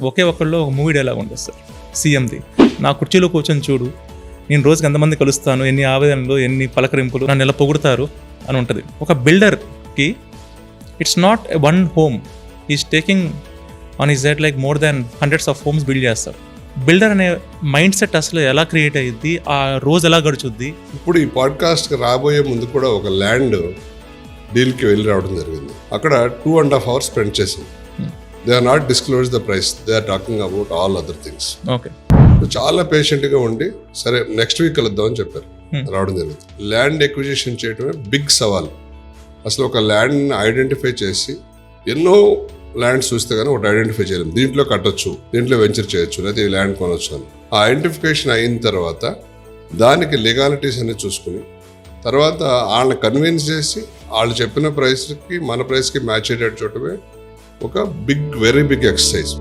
ఒకే ఒక్కళ్ళు ఒక movie dialogue ఉంటుంది సార్ సీఎంది, నా కుర్చీలో కూర్చొని చూడు, నేను రోజుకి ఎంతమంది కలుస్తాను, ఎన్ని ఆవేదనలు, ఎన్ని పలకరింపులు, నన్ను ఎలా పొగుడుతారు అని ఉంటుంది. ఒక బిల్డర్కి it's not one home, is taking on his head like more than hundreds of homes build చేస్తారు. బిల్డర్ అనే మైండ్ సెట్ అసలు ఎలా క్రియేట్ అయ్యిద్ది, ఆ రోజు ఎలా గడుచుద్ది. ఇప్పుడు ఈ పాడ్కాస్ట్కి రాబోయే ముందు కూడా ఒక ల్యాండ్ డీల్కి వెళ్ళి రావడం జరిగింది. అక్కడ 2.5 hours స్పెండ్ చేసింది. They are not disclose the price, they are talking about all other things. Okay, చాలా పేషెంట్గా ఉండి సరే నెక్స్ట్ వీక్ కలుద్దామని చెప్పారు, రావడం జరిగింది. ల్యాండ్ ఎక్విజిషన్ చేయడమే బిగ్ సవాల్. అసలు ఒక ల్యాండ్ని ఐడెంటిఫై చేసి ఎన్నో ల్యాండ్స్ చూస్తే కానీ ఒకటి ఐడెంటిఫై చేయలేము, దీంట్లో కట్టొచ్చు, దీంట్లో వెంచర్ చేయొచ్చు, లేదా ఈ ల్యాండ్ కొనొచ్చు అని. ఆ ఐడెంటిఫికేషన్ అయిన తర్వాత దానికి లీగాలిటీస్ అనేది చూసుకుని తర్వాత వాళ్ళని కన్విన్స్ చేసి వాళ్ళు చెప్పిన ప్రైస్కి మన ప్రైస్కి మ్యాచ్ అయ్యేటట్టు చూడటమే ఒక వెరీ బిగ్ ఎక్సర్సైజ్.